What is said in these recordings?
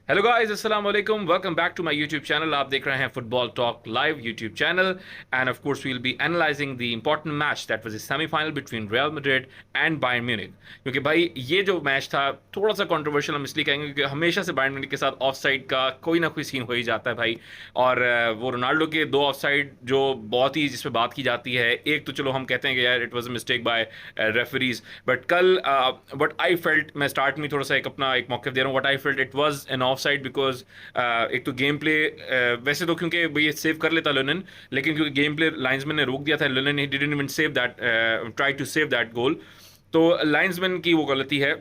Hello guys, अस्सलाम वालेकुम। Welcome back to my YouTube channel. आप देख रहे हैं football talk live YouTube channel and of course we will be analyzing the important match that was the semifinal between Real Madrid and Bayern Munich. क्योंकि भाई ये जो match था थोड़ा सा कंट्रोवर्शियल हम इसलिए कहेंगे क्योंकि हमेशा से बायर्न म्यूनिख के साथ ऑफसाइड का कोई ना कोई सीन हो ही जाता है भाई। और वो रोनाल्डो के दो ऑफसाइड जो बहुत ही जिस पे बात की जाती है, एक तो चलो हम कहते हैं कि यार it was a mistake by referees, but कल व्हाट आई फेल्ट, मैं स्टार्ट में थोड़ा सा एक मौक़िफ़ दे रहा हूँ। What I felt it was an offside because एक तो गेम प्ले वैसे तो क्योंकि ये सेव कर लेता लुनन, लेकिन क्योंकि गेम प्ले लाइंसमैन ने रोक दिया था, Lunin he didn't even save that, try to save that goal. तो लाइंसमैन की वो गलती है।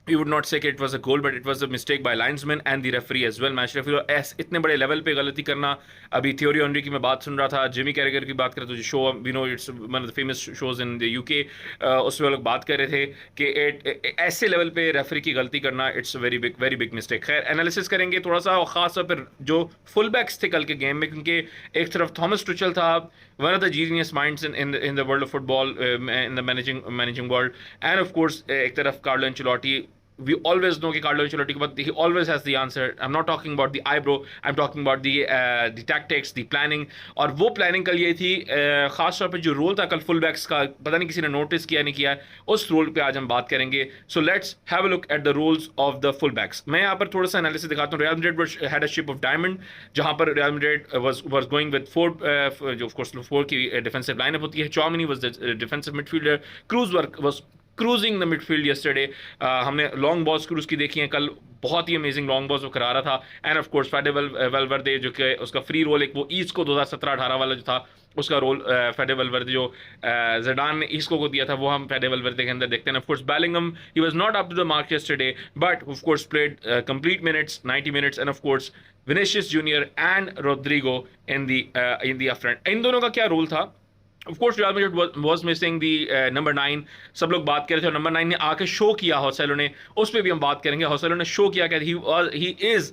We would not say कि it was a goal, but it was a mistake by linesman and the referee as well, match referee. और ऐसे इतने बड़े लेवल पे गलती करना, अभी थियोरी ऑनरी की मैं बात सुन रहा था, जिमी कैरेगर की बात करें तो जो show we know it's one of the famous shows in the UK, उसमें वो लोग बात कर रहे थे कि ऐसे लेवल पे रेफरी की गलती करना इट्स वेरी बिग मिस्टेक। खैर एनालिसिस करेंगे थोड़ा सा, और खास तौर पर जो फुल बैक्स थे कल के गेम में, क्योंकि एक तरफ थॉमस टुचल था, one of the genius minds in the world of football, in the managing world, and of course एक तरफ Carlo Ancelotti. We always know कि कार्लो एंचेलोटी के बाद he always has the answer. I'm not talking about the eyebrow, I'm talking about the tactics, the planning। और वो planning कल ये थी, खास तौर पे जो रोल था कल फुल बैक्स का, पता नहीं किसी ने नोटिस किया नहीं किया, उस रोल पे आज हम बात करेंगे। So let's have a look at the roles of the full backs. मैं यहाँ पर थोड़ा सा एनालिसिस दिखाता हूँ। Real Madrid had a shape of diamond, जहाँ पर Real Madrid was going with four, जो ऑफ कोर्स फोर की डिफेंसिव लाइनअप होती है। Chouameni was the defensive midfielder, Kroos was cruising the midfield yesterday. हमने लॉन्ग बॉल्स क्रूज की देखी हैं कल, बहुत ही अमेजिंग लॉन्ग बॉल्स वो करा रहा था। एंड ऑफ कोर्स फेडे वेलवर्दे, जो कि उसका फ्री रोल एक वो ईस्को 2017-18 वाला जो था उसका रोल, फेडे वेलवर्दे जो ज़िडान ने ईस्को को दिया था, वो हम फेडे वेलवर्दे के अंदर देखते हैं। Of course Bellingham, he was not up to the mark yesterday, but of course played complete minutes, 90 minutes. And of course Vinicius Junior and Rodrygo in the front. इन दोनों का क्या रोल था? Of course, Real Madrid was missing the number 9। सब लोग बात कर रहे थे, और नंबर 9 ने आके शो किया होसेलो ने, उस पर भी हम बात करेंगे। होसेलो ने शो किया कि he is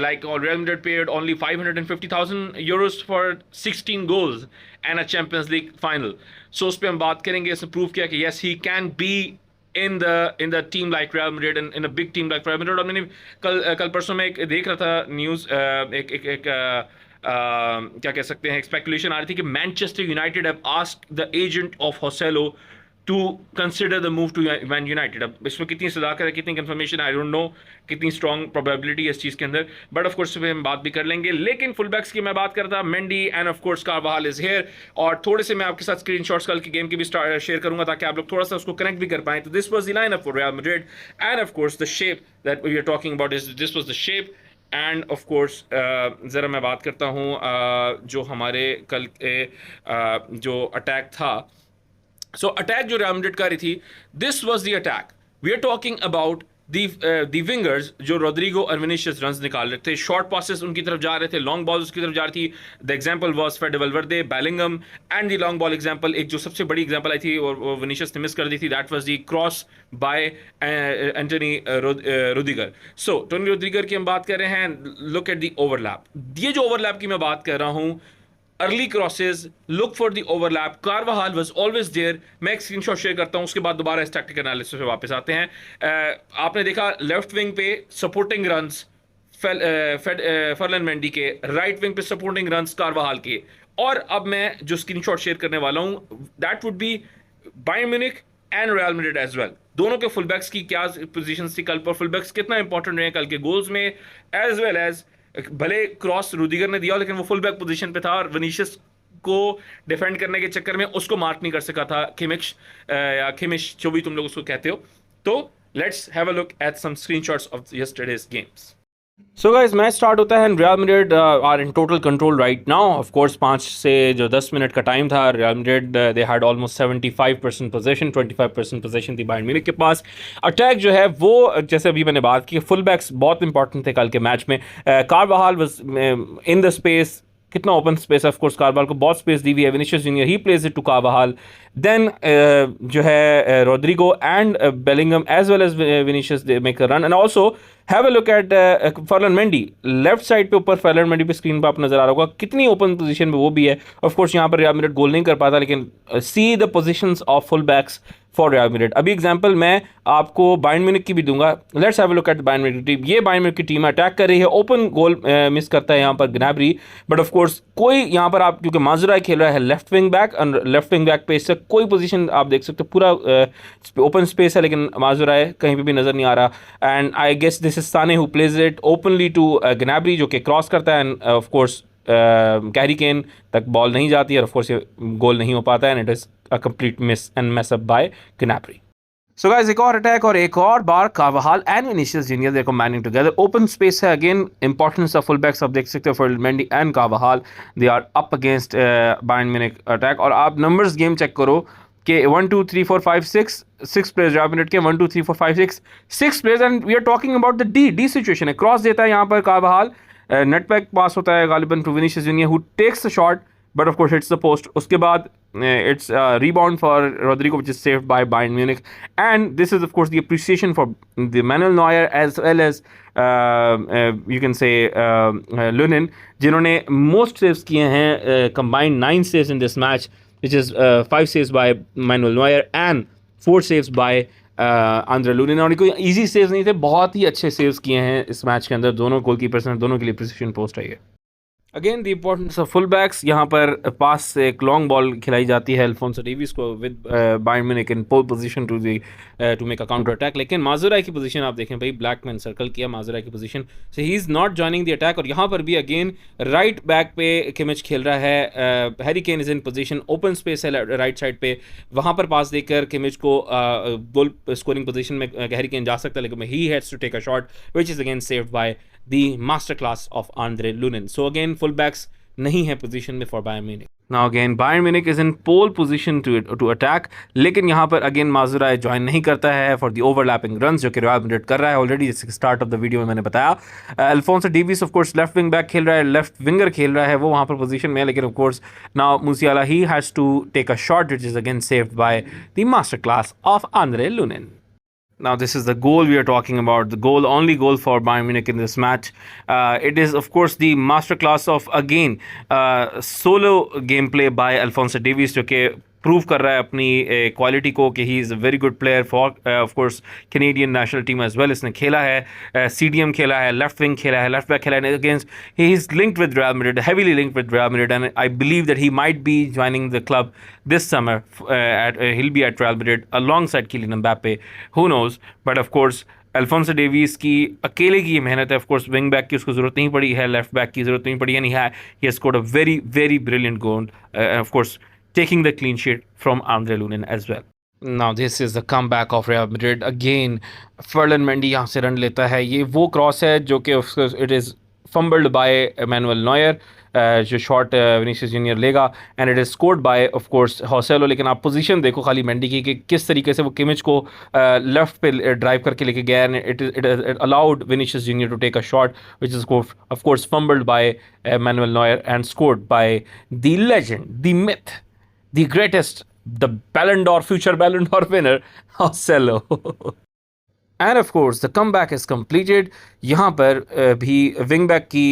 like Real Madrid paid only 550,000 euros for 16 goals and a Champions League final। So उस पर हम बात करेंगे। इसने प्रूव किया कि yes he can be in the team like Real Madrid and in a big team like Real Madrid। और मैंने कल परसों में एक देख रहा था न्यूज़, क्या कह सकते हैं, एक स्पेकुलेशन आ रही थी कि Manchester United have asked the agent of Joselu to consider the move to Man United. अब इसमें कितनी सदाकत है, कितनी कंफर्मेशन, आई डोंट नो, कितनी स्ट्रॉन्ग प्रोबेबिलिटी है इस चीज़ के अंदर, बट ऑफ कोर्स हम बात भी कर लेंगे। लेकिन फुल बैक्स की मैं बात करता था, Mendy and of course कारवाहाल is here. और थोड़े से मैं आपके साथ स्क्रीनशॉट्स कल की गेम की भी शेयर करूंगा ताकि आप लोग थोड़ा सा उसको कनेक्ट भी कर पाएं। तो this was the lineup for Real Madrid, and of course the shape that we are talking about is this was the shape. And of course ज़रा मैं बात करता हूँ जो हमारे कल के जो अटैक था। सो अटैक जो रियल मैड्रिड कर रही थी, this was the attack we are talking about. The wingers जो रोड्रिगो और विनिशियस रन्स निकाल रहे थे, शॉर्ट पासेस उनकी तरफ जा रहे थे, लॉन्ग बॉल उसकी तरफ जा रही थी। The example was फेडे वेलवर्दे, Bellingham, and the long ball example, एक जो सबसे बड़ी एग्जांपल आई थी और विनिशियस ने मिस कर दी थी, that was the cross by Antony Rudiger. So Toni Rudiger की हम बात कर रहे हैं। लुक एट द ओवरलैप, ये जो ओवरलैप की मैं बात कर रहा हूँ, early crosses, look for the overlap, Carvajal was always there. मैं एक स्क्रीनशॉट शेयर करता हूं, उसके बाद दोबारा इस टैक्टिकल एनालिसिस पे वापस आते हैं। आपने देखा लेफ्ट विंग पे सपोर्टिंग रन्स फर्लन मेंडी के, राइट विंग पे सपोर्टिंग रन्स कारवाहाल के। और अब मैं जो स्क्रीनशॉट शेयर करने वाला हूं, that would be Bayern Munich and Real Madrid as well. दोनों के फुलबैक्स की क्या पोजीशन थी कल पर, फुलबैक्स कितना इंपॉर्टेंट रहे कल के गोल्स में, एज वेल एज भले क्रॉस रुदिगर ने दिया लेकिन वो फुल बैक पोजीशन पे था, और विनिशियस को डिफेंड करने के चक्कर में उसको मार्क नहीं कर सका था किमिश, या खिमिश, जो भी तुम लोग उसको कहते हो। तो let's have a look at some screenshots of yesterday's games. So guys, match start होता है, Real Madrid are in total control right now. Of course 5 से जो 10 मिनट का टाइम था, Real Madrid they had almost 75% position, 25% position थी Bayern Munich के पास। Attack जो है वो, जैसे अभी मैंने बात की, फुल बैक्स बहुत इंपॉर्टेंट थे कल के मैच में। Carvajal was in the space, कितना ओपन स्पेस है, ऑफ कोर्स कारवाहाल को बहुत स्पेस दी हुई है। Vinicius Junior he plays it to Carvajal, then जो है Rodrygo and Bellingham as well as Vinicius they make a run. And also have a look at Ferland Mendy, left side पे ऊपर फर्लन Mendy पे screen पर आप नजर आ रहा होगा, कितनी ओपन पोजीशन में वो भी है। ऑफ कोर्स यहाँ पर रियल मैड्रिड गोल नहीं कर पाता, लेकिन see the positions of full backs for Real Madrid. अभी एग्जांपल मैं आपको बायर्न म्यूनिख की भी दूंगा। Let's have a look at Bayern Munich team. ये बायर्न म्यूनिख की टीम अटैक कर रही है, ओपन गोल मिस करता है यहाँ पर ग्नैब्री, बट ऑफ कोर्स कोई यहाँ पर आप, क्योंकि माजुराई खेल रहा है लेफ्ट विंग बैक, और लेफ्ट विंग बैक पे इससे कोई पोजीशन आप देख सकते हो, पूरा ओपन स्पेस है, लेकिन माजुराई कहीं पे भी नजर नहीं आ रहा। And I guess this is Sane who plays it openly to Gnabry, जो कि क्रॉस करता है, and of course Harry Kane तक बॉल नहीं जाती है, ऑफ कोर्स ये गोल नहीं हो पाता है, and it is a complete miss and mess up by Gnabry. So guys, एक और अटैक और एक और बार कार्वाहाल एंड विनीसियस जूनियर देखो मैनिंग टुगेदर। ओपन स्पेस है, again importance of full backs आप देख सकते हो, Ferdinand and Carvajal, they are up against Bayern Munich attack. और आप नंबर्स गेम चेक करो कि 1 2 3 4 5 6 प्लेयर्स रियल मैड्रिड के, 1 2 3 4 5 6 players, and we are talking about the D situation है। क्रॉस देता है यहाँ पर कार्वाहाल, नेट बैक पास होता है गालिबन to Vinicius Junior who takes the shot, but of course hits the post. उसके बाद it's a rebound for Rodrigo, which is saved by Bayern Munich, and this is of course the appreciation for the Manuel Neuer as well as you can say Lunin, जिन्होंने most saves किए हैं, combined 9 saves in this match, which is 5 saves by Manuel Neuer and 4 saves by Andriy Lunin. और कोई easy saves नहीं थे, बहुत ही अच्छे saves किए हैं इस मैच के अंदर, दोनों गोलकीपर्स ने, दोनों के लिए प्रिसिशन पोस्ट है ये। Again the importance of full backs, यहाँ पर पास से एक लॉन्ग बॉल खिलाई जाती है अल्फोंसो डेविस को with Bayern Munich in pole position to make a counter attack, लेकिन माजुराई की पोजीशन आप देखें भाई, ब्लैक मैन सर्कल किया माजुराई की position, so he is not joining the attack. और यहाँ पर भी अगेन राइट बैक पे किमिच खेल रहा है, Harry Kane is in position, open space है राइट साइड पे, वहाँ पर पास देकर किमिच को गोल स्कोरिंग पोजीशन में हैरी केन जा सकता है, लेकिन he has to take a shot which is again saved by the masterclass of Andre Lunin. So again, fullbacks नहीं है पोजीशन में for Bayern Munich. Now again, Bayern Munich is in pole position to attack, लेकिन यहाँ पर again माजुराई join नहीं करता है for the overlapping runs जो कि रियल मैड्रिड कर रहा है already, start of the video में मैंने बताया। Alfonso Davis of course left wing back खेल रहा है, लेफ्ट विंगर खेल रहा है, वो वहाँ पर पोजीशन में है, लेकिन of course now Musiala he has to take a shot which is again saved by the master class of Andre Lunin. Now this is the goal we are talking about, the only goal for Bayern Munich in this match. It is of course the masterclass of again solo gameplay by Alphonso Davies, जो कि prove कर रहा है अपनी quality को कि he is a very good player for of course Canadian national team as well. इसने खेला है, CDM खेला है, लेफ्ट विंग खेला है, लेफ्ट बैक खेला है against, he is linked with real Madrid, heavily linked with real Madrid, and I believe that he might be joining the club this summer, he'll be at Real Madrid alongside Kylian Mbappe, who knows, but of course Alfonso Davis की अकेले की ये मेहनत है, of course wing back की उसको ज़रूरत नहीं पड़ी है, लेफ्ट बैक की ज़रूरत नहीं पड़ी है, नहीं है, he has scored a very very brilliant goal, of course taking the clean sheet from Andre Lunin as well. Now this is the comeback of Real Madrid again. Ferland Mendy यहाँ से run लेता है, ये वो cross है जो कि it is fumbled by Manuel Neuer, जो शॉट विनीसियस जूनियर लेगा, and it is scored by of course Joselu. लेकिन आप पोजीशन देखो खाली मेंडी की कि किस तरीके से वो किमिच को लेफ्ट पे ड्राइव करके लेके गया, and it allowed Vinicius Junior to take a shot which is of course fumbled by Manuel Neuer and scored by the legend, the myth, the greatest, the Ballon d'Or, future Ballon d'Or winner, Marcelo. And of course, the comeback is completed. यहाँ पर भी wing back की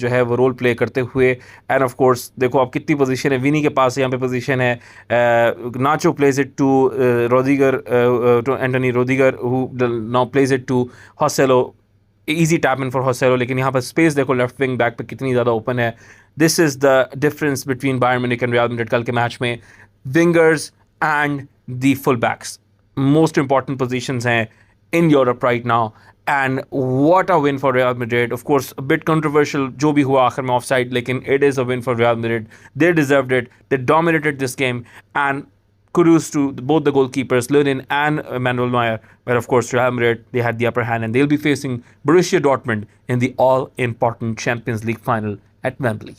जो है वो role play करते हुए, and of course देखो आप कितनी पोजीशन है, विनी के पास यहाँ पे पोजीशन है, Nacho plays it to Rudiger, to Antony Rudiger, who now plays it to Joselu, easy tap in for Hoselo, लेकिन यहाँ पर स्पेस देखो लेफ्ट विंग बैक पे कितनी ज़्यादा ओपन है। This is the difference between Bayern Munich and Real Madrid कल के मैच में, wingers and the full backs most important positions हैं in Europe right now, and what a win for Real Madrid. Of course bit controversial जो भी हुआ आखिर में offside, लेकिन it is a win for Real Madrid, they deserved it, they dominated this game, and kudos to both the goalkeepers, Lunin and Manuel Neuer. But of course, Real Madrid, they had the upper hand, and they'll be facing Borussia Dortmund in the all-important Champions League final at Wembley.